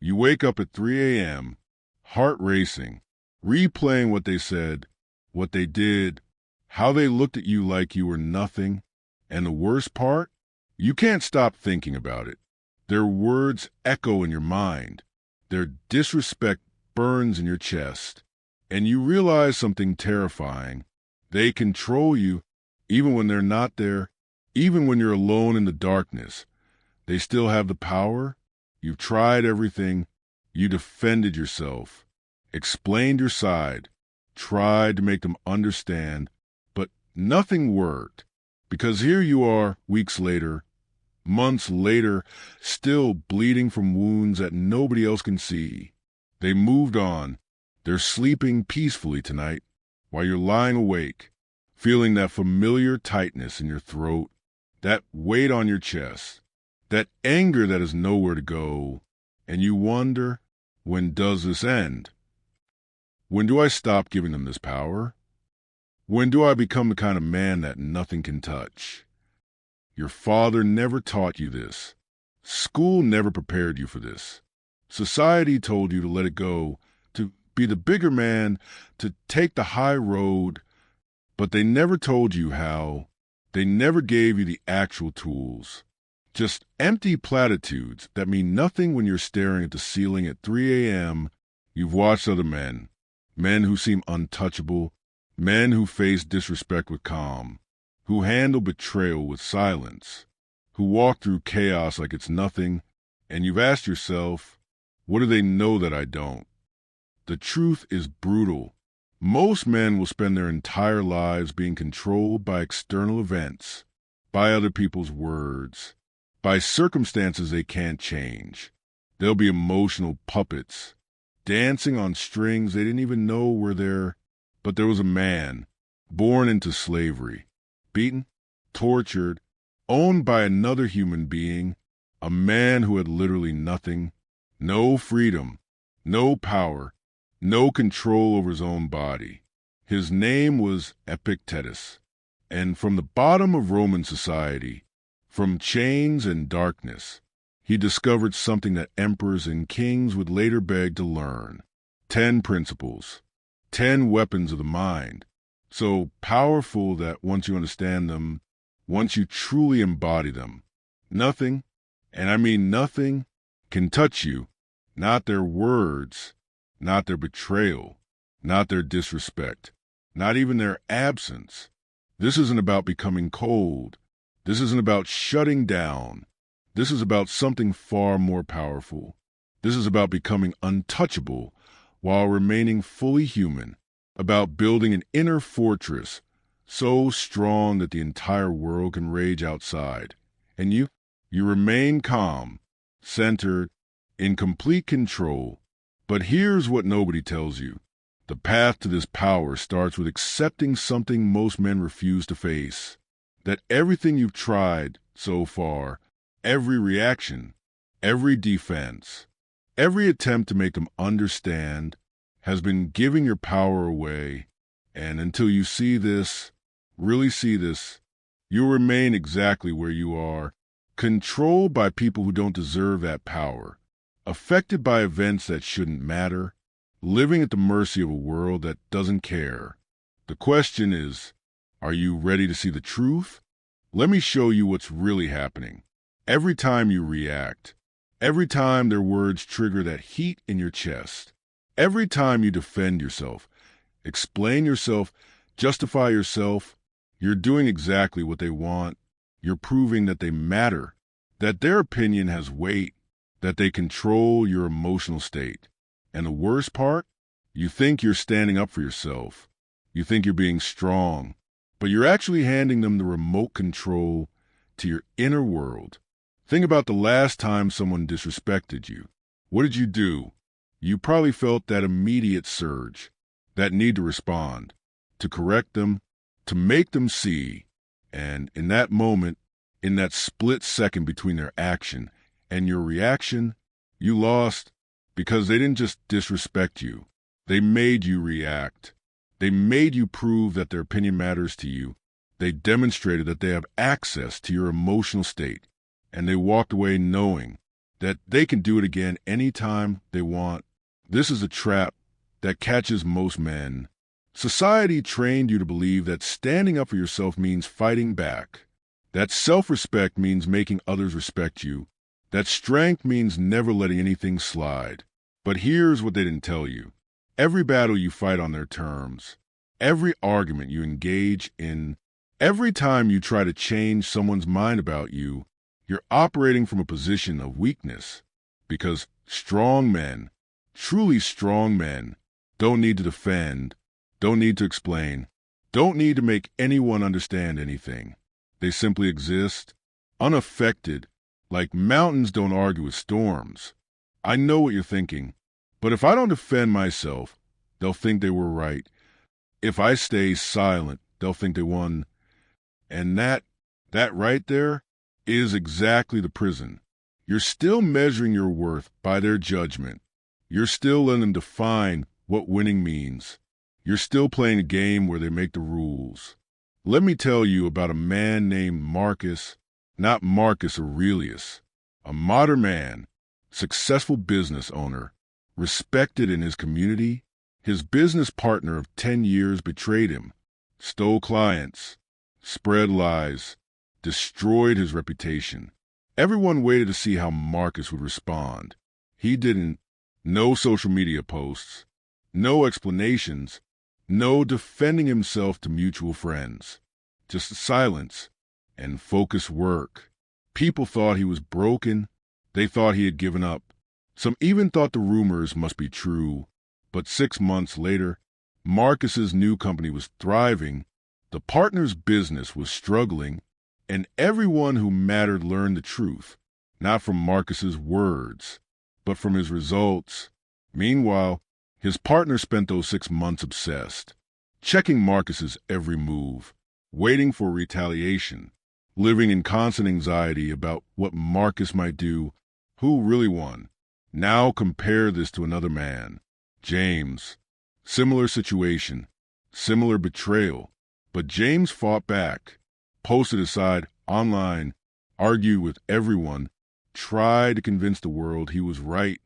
You wake up at 3 a.m., heart racing, replaying what they said, what they did, how they looked at you like you were nothing. And the worst part? You can't stop thinking about it. Their words echo in your mind. Their disrespect burns in your chest. And you realize something terrifying. They control you even when they're not there, even when you're alone in the darkness. They still have the power. You've tried everything. You defended yourself, explained your side, tried to make them understand, but nothing worked. Because here you are, weeks later, months later, still bleeding from wounds that nobody else can see. They moved on. They're sleeping peacefully tonight while you're lying awake, feeling that familiar tightness in your throat, that weight on your chest, that anger that has nowhere to go. And you wonder, when does this end? When do I stop giving them this power? When do I become the kind of man that nothing can touch? Your father never taught you this. School never prepared you for this. Society told you to let it go, to be the bigger man, to take the high road, but they never told you how. They never gave you the actual tools. Just empty platitudes that mean nothing when you're staring at the ceiling at 3 a.m. You've watched other men who seem untouchable, men who face disrespect with calm, who handle betrayal with silence, who walk through chaos like it's nothing, and you've asked yourself, what do they know that I don't? The truth is brutal. Most men will spend their entire lives being controlled by external events, by other people's words, by circumstances they can't change. They'll be emotional puppets, dancing on strings they didn't even know were there. But there was a man, born into slavery, beaten, tortured, owned by another human being, a man who had literally nothing, no freedom, no power, no control over his own body. His name was Epictetus, and from the bottom of Roman society, from chains and darkness, he discovered something that emperors and kings would later beg to learn: 10 principles. 10 weapons of the mind, so powerful that once you understand them, once you truly embody them, nothing, and I mean nothing, can touch you. Not their words, not their betrayal, not their disrespect, not even their absence. This isn't about becoming cold. This isn't about shutting down. This is about something far more powerful. This is about becoming untouchable while remaining fully human, about building an inner fortress so strong that the entire world can rage outside. And you remain calm, centered, in complete control. But here's what nobody tells you. The path to this power starts with accepting something most men refuse to face. That everything you've tried so far, every reaction, every defense, every attempt to make them understand, has been giving your power away. And until you see this, really see this, you'll remain exactly where you are, controlled by people who don't deserve that power, affected by events that shouldn't matter, living at the mercy of a world that doesn't care. The question is, are you ready to see the truth? Let me show you what's really happening. Every time you react, every time their words trigger that heat in your chest, every time you defend yourself, explain yourself, justify yourself, you're doing exactly what they want. You're proving that they matter, that their opinion has weight, that they control your emotional state. And the worst part? You think you're standing up for yourself. You think you're being strong, but you're actually handing them the remote control to your inner world. Think about the last time someone disrespected you. What did you do? You probably felt that immediate surge, that need to respond, to correct them, to make them see. And in that moment, in that split second between their action and your reaction, you lost because they didn't just disrespect you. They made you react. They made you prove that their opinion matters to you. They demonstrated that they have access to your emotional state. And they walked away knowing that they can do it again anytime they want. This is a trap that catches most men. Society trained you to believe that standing up for yourself means fighting back, that self-respect means making others respect you, that strength means never letting anything slide. But here's what they didn't tell you. Every battle you fight on their terms, every argument you engage in, every time you try to change someone's mind about you, you're operating from a position of weakness. Because strong men, truly strong men, don't need to defend, don't need to explain, don't need to make anyone understand anything. They simply exist, unaffected, like mountains don't argue with storms. I know what you're thinking, but if I don't defend myself, they'll think they were right. If I stay silent, they'll think they won. And that right there is exactly the prison. You're still measuring your worth by their judgment. You're still letting them define what winning means. You're still playing a game where they make the rules. Let me tell you about a man named Marcus, not Marcus Aurelius, a modern man, successful business owner, respected in his community. His business partner of 10 years betrayed him, stole clients, spread lies, destroyed his reputation. Everyone waited to see how Marcus would respond. He didn't. No social media posts, no explanations, no defending himself to mutual friends. Just silence and focused work. People thought he was broken. They thought he had given up. Some even thought the rumors must be true. But 6 months later, Marcus's new company was thriving, the partner's business was struggling, and everyone who mattered learned the truth, not from Marcus's words, but from his results. Meanwhile, his partner spent those 6 months obsessed, checking Marcus's every move, waiting for retaliation, living in constant anxiety about what Marcus might do. Who really won? Now compare this to another man, James. Similar situation, similar betrayal, but James fought back, posted his side online, argued with everyone, tried to convince the world he was right,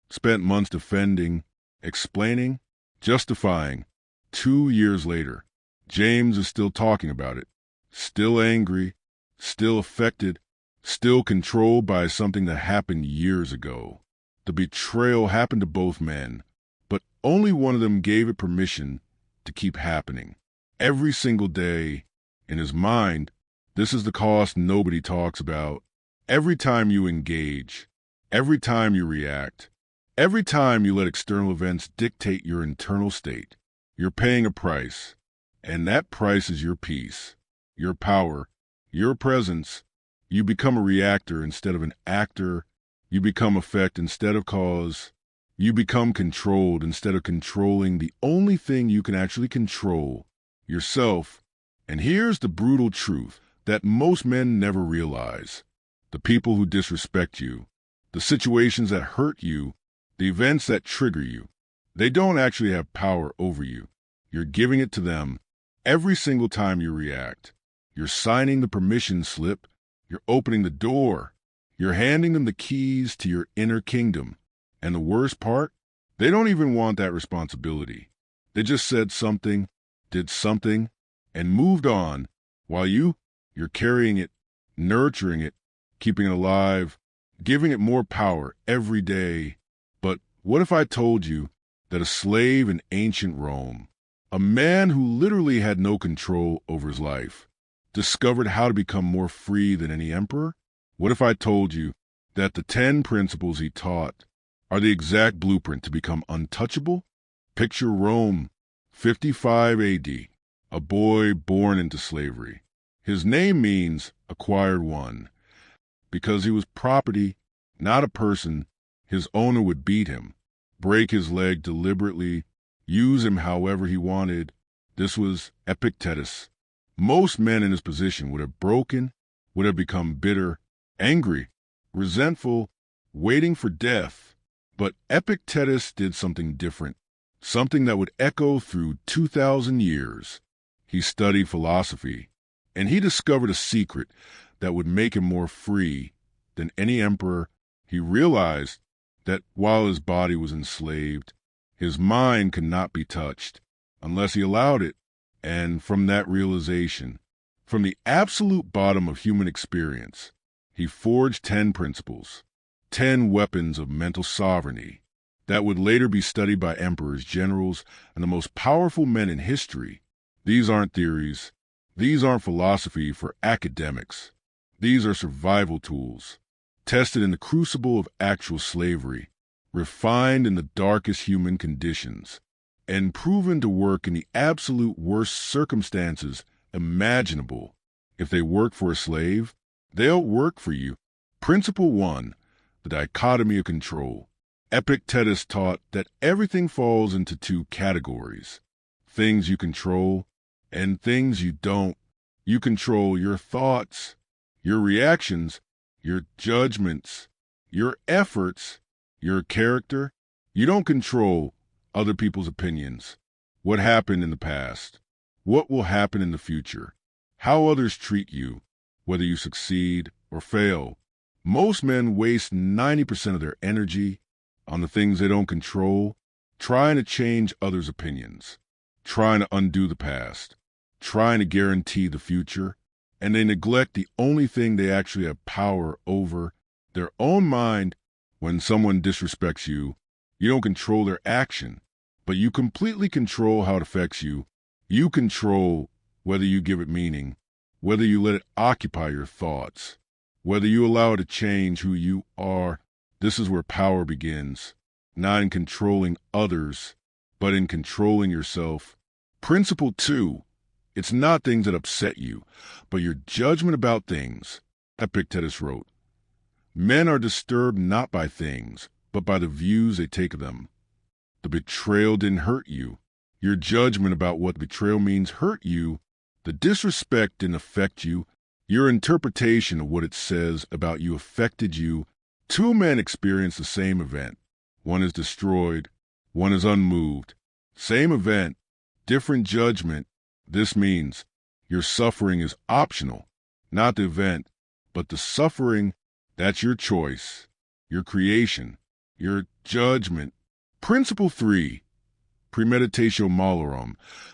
spent months defending, explaining, justifying. 2 years later, James is still talking about it, still angry, still affected, still controlled by something that happened years ago. The betrayal happened to both men, but only one of them gave it permission to keep happening. Every single day, in his mind, this is the cost nobody talks about. Every time you engage, every time you react, every time you let external events dictate your internal state, you're paying a price, and that price is your peace, your power, your presence. You become a reactor instead of an actor. You become effect instead of cause. You become controlled instead of controlling the only thing you can actually control, yourself. And here's the brutal truth that most men never realize. The people who disrespect you, the situations that hurt you, the events that trigger you, they don't actually have power over you. You're giving it to them every single time you react. You're signing the permission slip. You're opening the door. You're handing them the keys to your inner kingdom. And the worst part, they don't even want that responsibility. They just said something, did something, and moved on, while you're carrying it, nurturing it, keeping it alive, giving it more power every day. But what if I told you that a slave in ancient Rome, a man who literally had no control over his life, discovered how to become more free than any emperor? What if I told you that the 10 principles he taught are the exact blueprint to become untouchable? Picture Rome, 55 AD, a boy born into slavery. His name means acquired one. Because he was property, not a person, his owner would beat him, break his leg deliberately, use him however he wanted. This was Epictetus. Most men in his position would have broken, would have become bitter, angry, resentful, waiting for death. But Epictetus did something different, something that would echo through 2,000 years. He studied philosophy, and he discovered a secret that would make him more free than any emperor, He realized that while his body was enslaved, his mind could not be touched unless he allowed it. And from that realization, from the absolute bottom of human experience, he forged 10 principles, 10 weapons of mental sovereignty that would later be studied by emperors, generals, and the most powerful men in history. These aren't theories. These aren't philosophy for academics. These are survival tools, tested in the crucible of actual slavery, refined in the darkest human conditions, and proven to work in the absolute worst circumstances imaginable. If they work for a slave, they'll work for you. Principle 1, the dichotomy of control. Epictetus taught that everything falls into 2 categories: things you control and things you don't. You control your thoughts, your reactions, your judgments, your efforts, your character. You don't control other people's opinions, what happened in the past, what will happen in the future, how others treat you, whether you succeed or fail. Most men waste 90% of their energy on the things they don't control, trying to change others' opinions, trying to undo the past, trying to guarantee the future, and they neglect the only thing they actually have power over, their own mind. When someone disrespects you, you don't control their action, but you completely control how it affects you. You control whether you give it meaning, whether you let it occupy your thoughts, whether you allow it to change who you are. This is where power begins, not in controlling others, but in controlling yourself. Principle 2, it's not things that upset you, but your judgment about things. Epictetus wrote, "Men are disturbed not by things, but by the views they take of them." The betrayal didn't hurt you. Your judgment about what betrayal means hurt you. The disrespect didn't affect you. Your interpretation of what it says about you affected you. 2 men experience the same event. One is destroyed, one is unmoved. Same event, different judgment. This means your suffering is optional, not the event, but the suffering. That's your choice, your creation, your judgment. Principle 3, premeditatio malorum.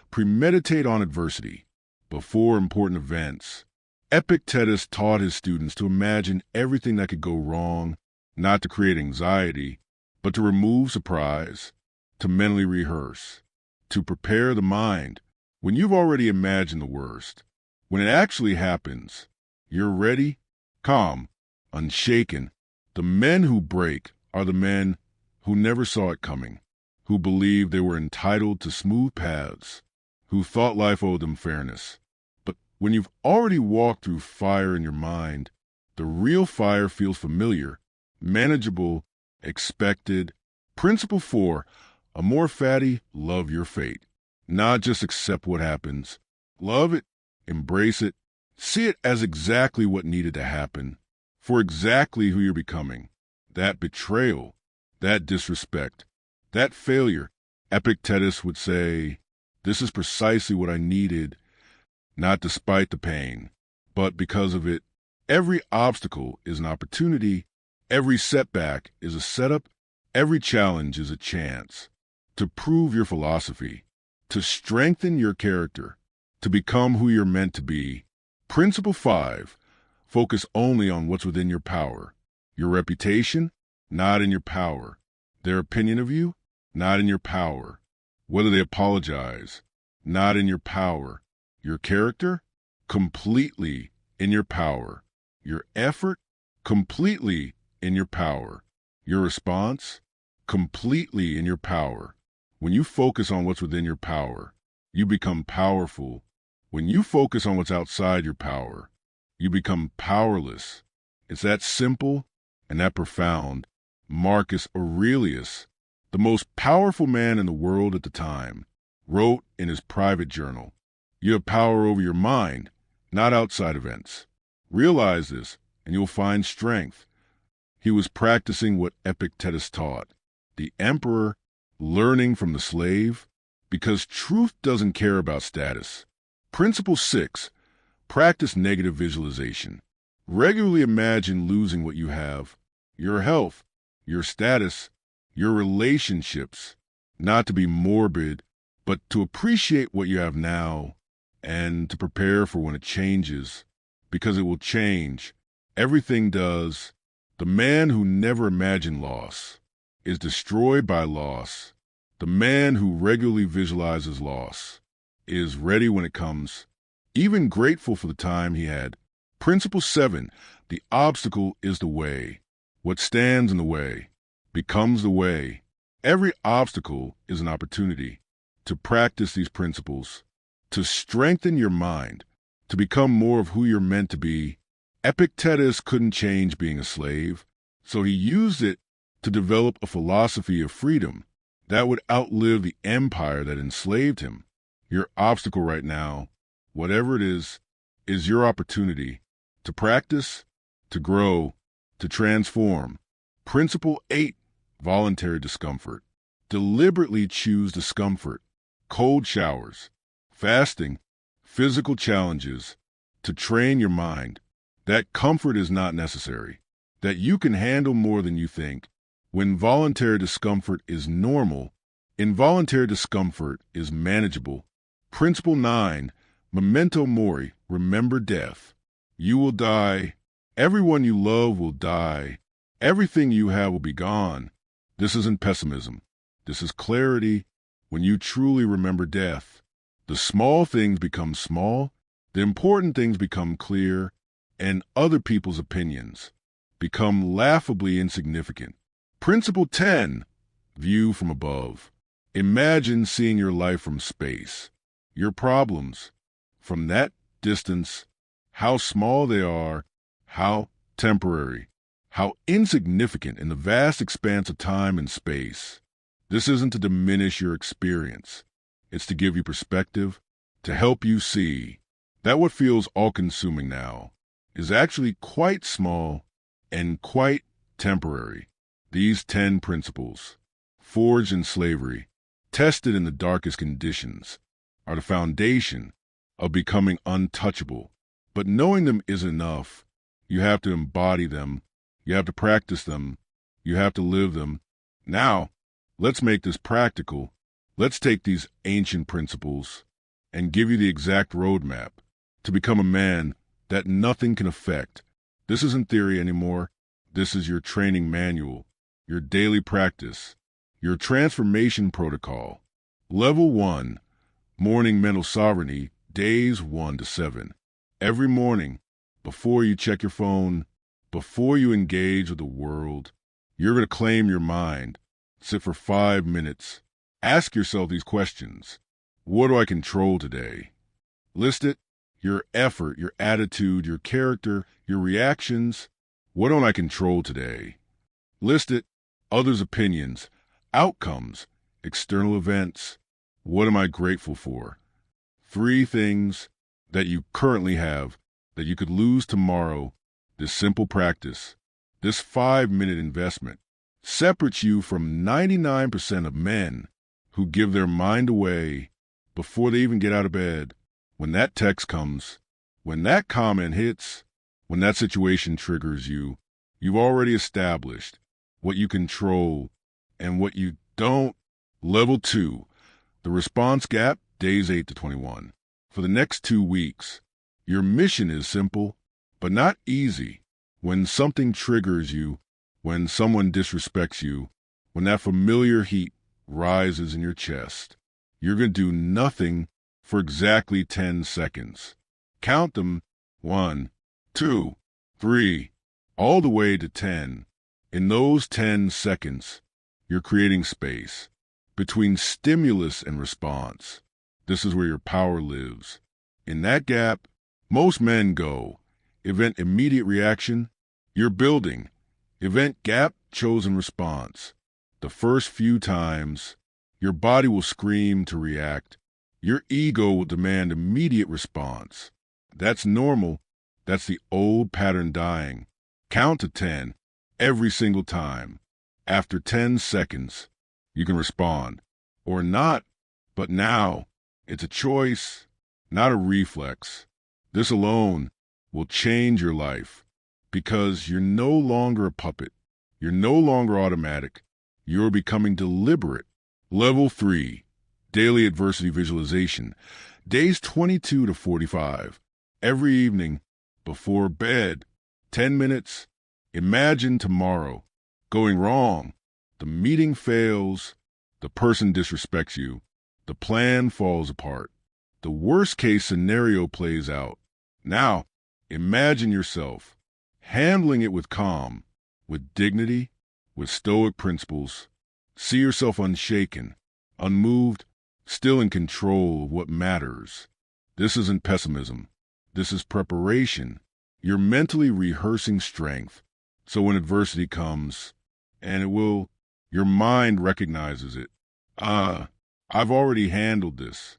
Premeditate on adversity before important events. Epictetus taught his students to imagine everything that could go wrong, not to create anxiety, but to remove surprise, to mentally rehearse, to prepare the mind. When you've already imagined the worst, when it actually happens, you're ready, calm, unshaken. The men who break are the men who never saw it coming, who believed they were entitled to smooth paths, who thought life owed them fairness. But when you've already walked through fire in your mind, the real fire feels familiar, manageable, expected. Principle 4, amor fati, love your fate. Not just accept what happens. Love it, embrace it, see it as exactly what needed to happen, for exactly who you're becoming. That betrayal, that disrespect, that failure. Epictetus would say, this is precisely what I needed, not despite the pain, but because of it. Every obstacle is an opportunity. Every setback is a setup. Every challenge is a chance to prove your philosophy, to strengthen your character, to become who you're meant to be. Principle 5, focus only on what's within your power. Your reputation, not in your power. Their opinion of you, not in your power. Whether they apologize, not in your power. Your character, completely in your power. Your effort, completely in your power. Your response, completely in your power. When you focus on what's within your power, you become powerful. When you focus on what's outside your power, you become powerless. It's that simple and that profound. Marcus Aurelius, the most powerful man in the world at the time, wrote in his private journal, "You have power over your mind, not outside events. Realize this, and you'll find strength." He was practicing what Epictetus taught, the emperor learning from the slave, because truth doesn't care about status. Principle 6, practice negative visualization. Regularly imagine losing what you have, your health, your status, your relationships. Not to be morbid, but to appreciate what you have now and to prepare for when it changes, because it will change. Everything does. The man who never imagined loss is destroyed by loss. The man who regularly visualizes loss is ready when it comes, even grateful for the time he had. Principle 7, the obstacle is the way. What stands in the way becomes the way. Every obstacle is an opportunity to practice these principles, to strengthen your mind, to become more of who you're meant to be. Epictetus couldn't change being a slave, so he used it to develop a philosophy of freedom that would outlive the empire that enslaved him. Your obstacle right now, whatever it is your opportunity to practice, to grow, to transform. Principle 8, voluntary discomfort. Deliberately choose discomfort, cold showers, fasting, physical challenges, to train your mind that comfort is not necessary, that you can handle more than you think. When voluntary discomfort is normal, involuntary discomfort is manageable. Principle 9, memento mori, remember death. You will die. Everyone you love will die. Everything you have will be gone. This isn't pessimism. This is clarity. When you truly remember death, the small things become small, the important things become clear, and other people's opinions become laughably insignificant. Principle 10, view from above. Imagine seeing your life from space, your problems from that distance, how small they are, how temporary, how insignificant in the vast expanse of time and space. This isn't to diminish your experience. It's to give you perspective, to help you see that what feels all-consuming now is actually quite small and quite temporary. These 10 principles, forged in slavery, tested in the darkest conditions, are the foundation of becoming untouchable. But knowing them isn't enough. You have to embody them. You have to practice them. You have to live them. Now, let's make this practical. Let's take these ancient principles and give you the exact roadmap to become a man that nothing can affect. This isn't theory anymore. This is your training manual, your daily practice, your transformation protocol. Level 1, morning mental sovereignty, days 1 to 7. Every morning, before you check your phone, before you engage with the world, you're going to claim your mind. Sit for 5 minutes. Ask yourself these questions. What do I control today? List it. Your effort, your attitude, your character, your reactions. What don't I control today? List it. Others' opinions, outcomes, external events. What am I grateful for? 3 things that you currently have that you could lose tomorrow. This simple practice, this 5-minute investment, separates you from 99% of men who give their mind away before they even get out of bed. When that text comes, when that comment hits, when that situation triggers you, you've already established what you control and what you don't. Level 2, the response gap, days 8 to 21. For the next 2 weeks, your mission is simple, but not easy. When something triggers you, when someone disrespects you, when that familiar heat rises in your chest, you're going to do nothing for exactly 10 seconds. Count them, 1, 2, 3, all the way to 10. In those 10 seconds, you're creating space between stimulus and response. This is where your power lives. In that gap, most men go. Event immediate reaction, you're building. Event gap, chosen response. The first few times, your body will scream to react. Your ego will demand immediate response. That's normal. That's the old pattern dying. Count to 10 every single time. After 10 seconds, you can respond. Or not, but now it's a choice, not a reflex. This alone will change your life because you're no longer a puppet. You're no longer automatic. You're becoming deliberate. Level 3, daily adversity visualization. Days 22 to 45. Every evening, before bed, 10 minutes. Imagine tomorrow going wrong. The meeting fails. The person disrespects you. The plan falls apart. The worst case scenario plays out. Now, imagine yourself handling it with calm, with dignity, with stoic principles. See yourself unshaken, unmoved, still in control of what matters. This isn't pessimism. This is preparation. You're mentally rehearsing strength. So when adversity comes, and it will, your mind recognizes it. I've already handled this.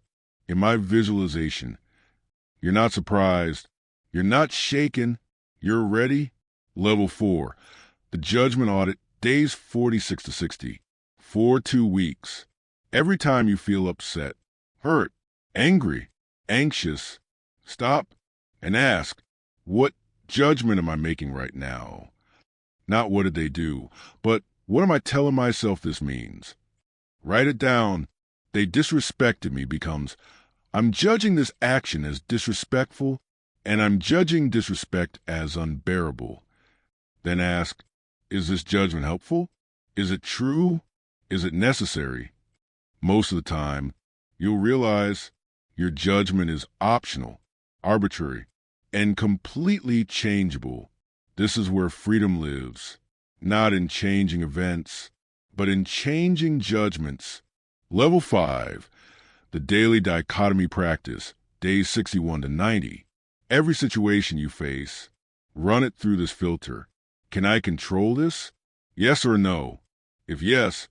In my visualization, you're not surprised. You're not shaken. You're ready. Level 4, the judgment audit, days 46 to 60. For 2 weeks. Every time you feel upset, hurt, angry, anxious, stop and ask, what judgment am I making right now? Not what did they do, but what am I telling myself this means? Write it down. They disrespected me becomes, I'm judging this action as disrespectful, and I'm judging disrespect as unbearable. Then ask, is this judgment helpful? Is it true? Is it necessary? Most of the time, you'll realize your judgment is optional, arbitrary, and completely changeable. This is where freedom lives, not in changing events, but in changing judgments. Level 5, the daily dichotomy practice, days 61 to 90. Every situation you face, run it through this filter. Can I control this? Yes or no? If yes,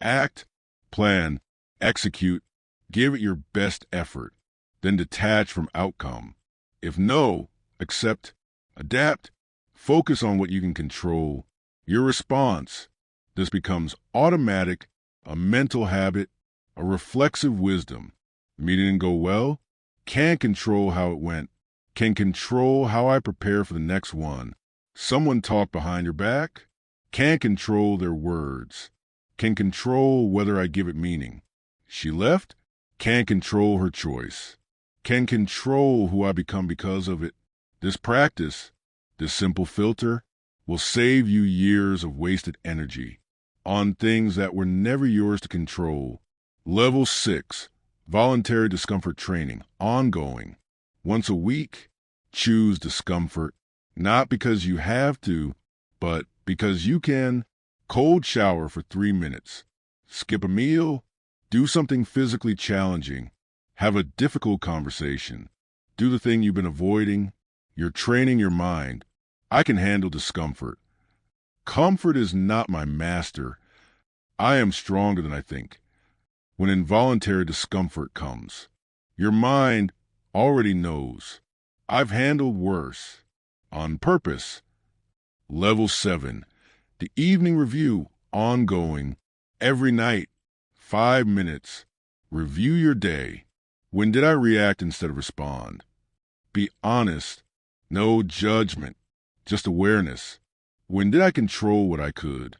act, plan, execute, give it your best effort, then detach from outcome. If no, accept, adapt, focus on what you can control. Your response. This becomes automatic, a mental habit, a reflexive wisdom. Meeting didn't go well? Can't control how it went. Can control how I prepare for the next one. Someone talked behind your back? Can't control their words. Can control whether I give it meaning. She left? Can't control her choice. Can control who I become because of it. This practice, this simple filter, will save you years of wasted energy on things that were never yours to control. Level 6, voluntary discomfort training, ongoing. Once a week, choose discomfort, not because you have to, but because you can. Cold shower for 3 minutes. Skip a meal. Do something physically challenging. Have a difficult conversation. Do the thing you've been avoiding. You're training your mind. I can handle discomfort. Comfort is not my master. I am stronger than I think. When involuntary discomfort comes, your mind already knows. I've handled worse. On purpose. Level 7. The evening review, ongoing. Every night, 5 minutes. Review your day. When did I react instead of respond? Be honest. No judgment. Just awareness. When did I control what I could?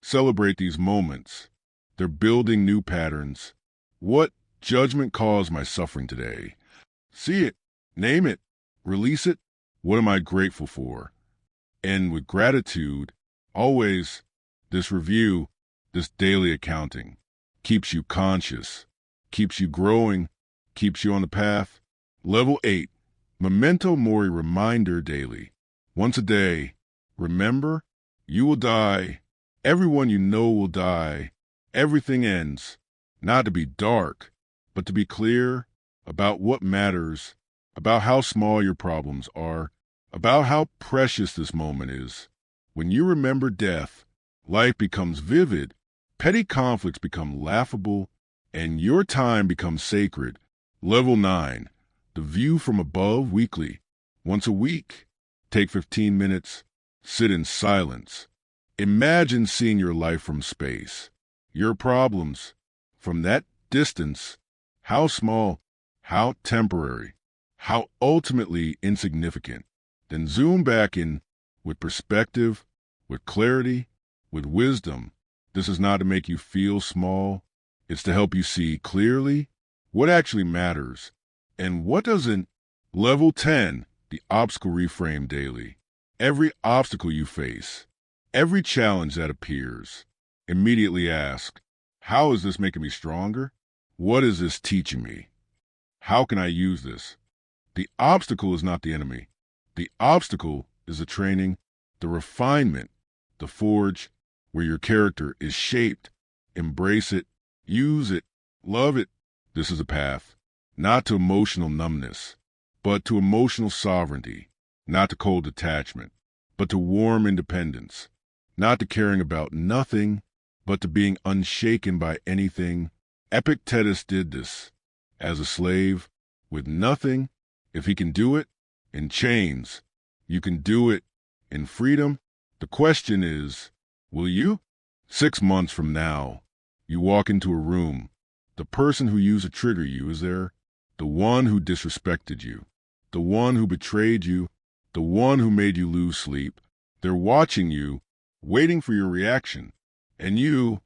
Celebrate these moments. They're building new patterns. What judgment caused my suffering today? See it. Name it. Release it. What am I grateful for? And with gratitude, always, this review, this daily accounting, keeps you conscious, keeps you growing, keeps you on the path. Level 8, memento mori reminder daily. Once a day, remember, you will die. Everyone you know will die. Everything ends. Not to be dark, but to be clear about what matters, about how small your problems are, about how precious this moment is. When you remember death, life becomes vivid, petty conflicts become laughable, and your time becomes sacred. Level 9, the view from above weekly. Once a week, take 15 minutes, sit in silence. Imagine seeing your life from space, your problems, from that distance. How small, how temporary, how ultimately insignificant. Then zoom back in with perspective, with clarity, with wisdom. This is not to make you feel small. It's to help you see clearly what actually matters and what doesn't. Level 10, the obstacle reframe daily. Every obstacle you face, every challenge that appears, immediately ask, how is this making me stronger? What is this teaching me? How can I use this? The obstacle is not the enemy. The obstacle is the training, the refinement, the forge where your character is shaped. Embrace it, use it, love it. This is a path, not to emotional numbness, but to emotional sovereignty, not to cold detachment, but to warm independence, not to caring about nothing, but to being unshaken by anything. Epictetus did this as a slave with nothing. If he can do it in chains, you can do it in freedom. The question is, will you? 6 months from now, you walk into a room. The person who used to trigger you is there. The one who disrespected you, the one who betrayed you, the one who made you lose sleep. They're watching you, waiting for your reaction. And you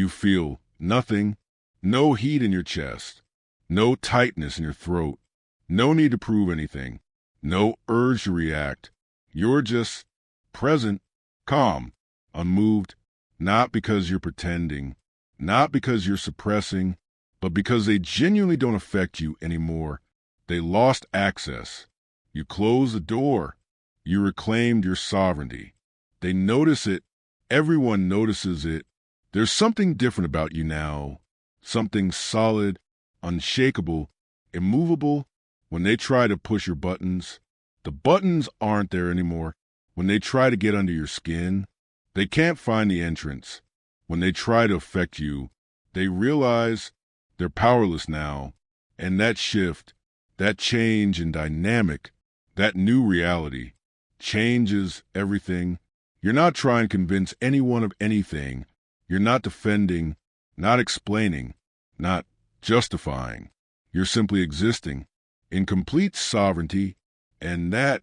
feel nothing, no heat in your chest, no tightness in your throat, no need to prove anything, no urge to react. You're just present, calm, unmoved, not because you're pretending, not because you're suppressing, but because they genuinely don't affect you anymore. They lost access. You closed the door. You reclaimed your sovereignty. They notice it. Everyone notices it. There's something different about you now. Something solid, unshakable, immovable. When they try to push your buttons, the buttons aren't there anymore. When they try to get under your skin, they can't find the entrance. When they try to affect you, they realize they're powerless now. And that shift, that change in dynamic, that new reality changes everything. You're not trying to convince anyone of anything. You're not defending, not explaining, not justifying. You're simply existing in complete sovereignty, and that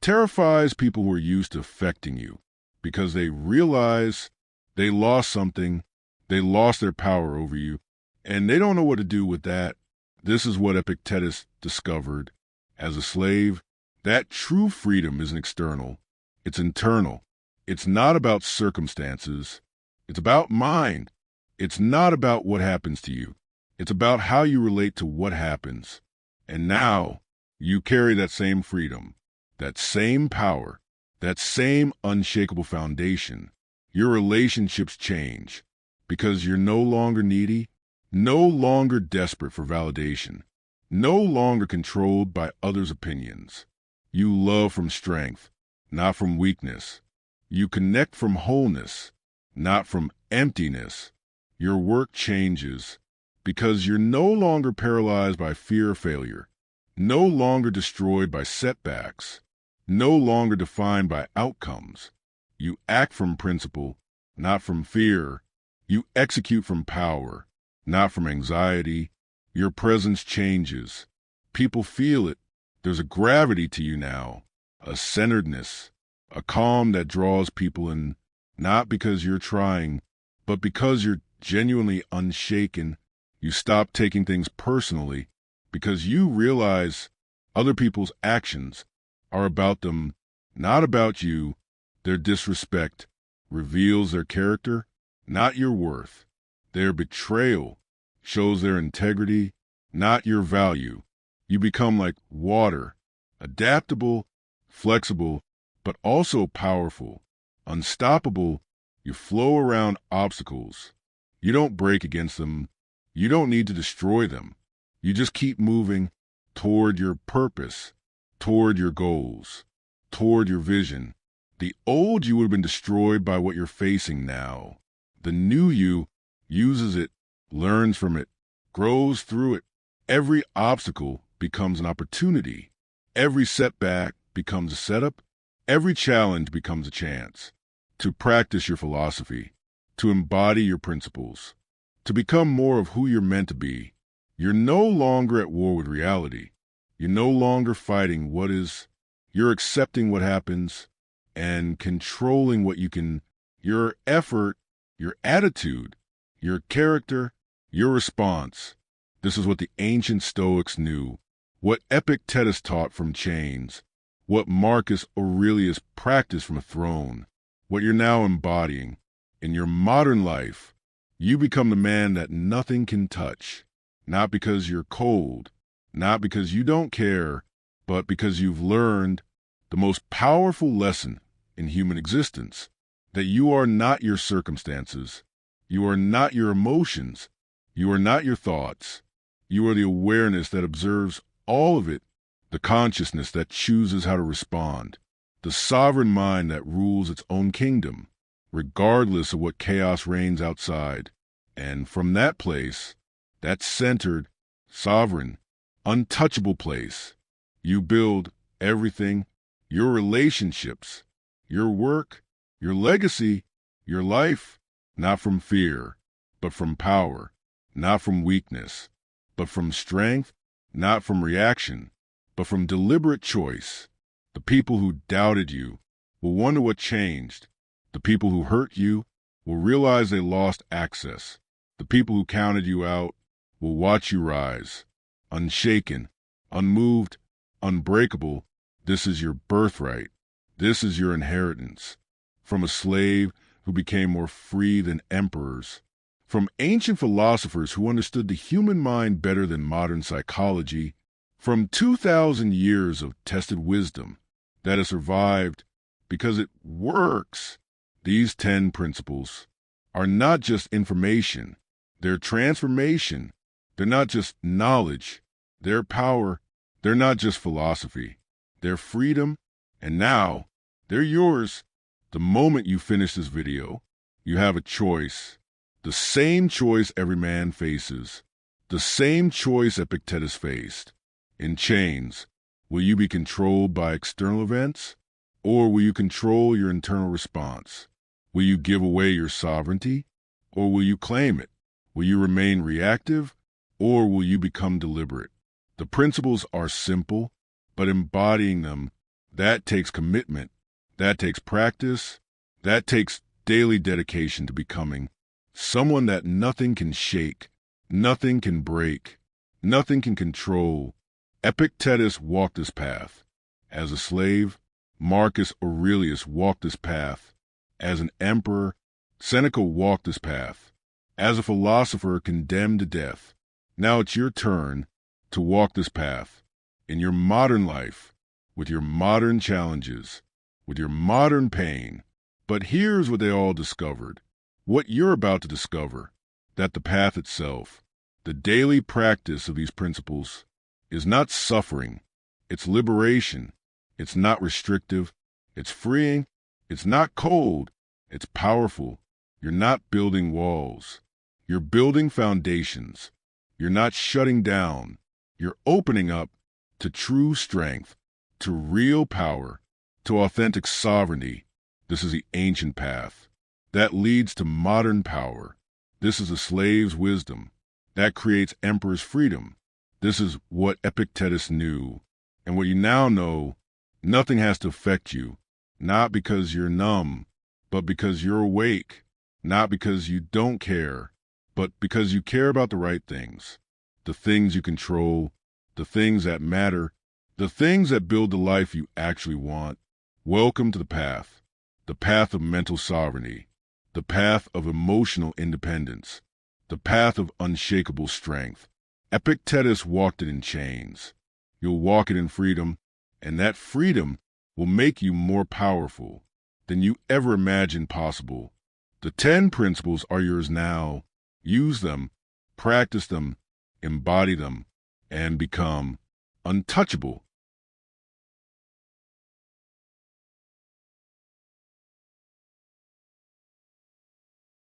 terrifies people who are used to affecting you because they realize they lost something, they lost their power over you, and they don't know what to do with that. This is what Epictetus discovered as a slave. That true freedom isn't external, it's internal. It's not about circumstances, it's about mind. It's not about what happens to you, it's about how you relate to what happens. And now you carry that same freedom, that same power, that same unshakable foundation. Your relationships change because you're no longer needy, no longer desperate for validation, no longer controlled by others' opinions. You love from strength, not from weakness. You connect from wholeness, not from emptiness. Your work changes because you're no longer paralyzed by fear of failure, no longer destroyed by setbacks, no longer defined by outcomes. You act from principle, not from fear. You execute from power, not from anxiety. Your presence changes. People feel it. There's a gravity to you now, a centeredness, a calm that draws people in, not because you're trying, but because you're genuinely unshaken. You stop taking things personally because you realize other people's actions are about them, not about you. Their disrespect reveals their character, not your worth. Their betrayal shows their integrity, not your value. You become like water, adaptable, flexible, but also powerful, unstoppable. You flow around obstacles. You don't break against them. You don't need to destroy them. You just keep moving toward your purpose, toward your goals, toward your vision. The old you would have been destroyed by what you're facing now. The new you uses it, learns from it, grows through it. Every obstacle becomes an opportunity. Every setback becomes a setup. Every challenge becomes a chance to practice your philosophy, to embody your principles, to become more of who you're meant to be. You're no longer at war with reality. You're no longer fighting what is. You're accepting what happens and controlling what you can your effort, your attitude, your character, your response. This is what the ancient Stoics knew, what Epictetus taught from chains, what Marcus Aurelius practiced from a throne, what you're now embodying. In your modern life, you become the man that nothing can touch, not because you're cold, not because you don't care, but because you've learned the most powerful lesson in human existence, that you are not your circumstances, you are not your emotions, you are not your thoughts, you are the awareness that observes all of it, the consciousness that chooses how to respond, the sovereign mind that rules its own kingdom, regardless of what chaos reigns outside. And from that place, that centered, sovereign, untouchable place, you build everything, your relationships, your work, your legacy, your life, not from fear, but from power, not from weakness, but from strength, not from reaction, but from deliberate choice. The people who doubted you will wonder what changed. The people who hurt you will realize they lost access. The people who counted you out will watch you rise. Unshaken, unmoved, unbreakable, this is your birthright. This is your inheritance. From a slave who became more free than emperors. From ancient philosophers who understood the human mind better than modern psychology. From 2,000 years of tested wisdom that has survived because it works. These 10 principles are not just information, they're transformation. They're not just knowledge, they're power. They're not just philosophy, they're freedom. And now, they're yours. The moment you finish this video, you have a choice. The same choice every man faces. The same choice Epictetus faced. In chains, will you be controlled by external events? Or will you control your internal response? Will you give away your sovereignty? Or will you claim it? Will you remain reactive? Or will you become deliberate? The principles are simple, but embodying them, that takes commitment, that takes practice, that takes daily dedication to becoming someone that nothing can shake, nothing can break, nothing can control. Epictetus walked this path. As a slave, Marcus Aurelius walked this path. As an emperor, Seneca walked this path. As a philosopher condemned to death. Now it's your turn to walk this path in your modern life, with your modern challenges, with your modern pain. But here's what they all discovered, what you're about to discover, that the path itself, the daily practice of these principles, is not suffering, it's liberation. It's not restrictive, it's freeing, it's not cold, it's powerful. You're not building walls, you're building foundations. You're not shutting down, you're opening up to true strength, to real power, to authentic sovereignty. This is the ancient path that leads to modern power. This is a slave's wisdom that creates emperor's freedom. This is what Epictetus knew, and what you now know. Nothing has to affect you, not because you're numb, but because you're awake, not because you don't care, but because you care about the right things, the things you control, the things that matter, the things that build the life you actually want. Welcome to the path of mental sovereignty, the path of emotional independence, the path of unshakable strength. Epictetus walked it in chains. You'll walk it in freedom, and that freedom will make you more powerful than you ever imagined possible. The 10 principles are yours now. Use them, practice them, embody them, and become untouchable.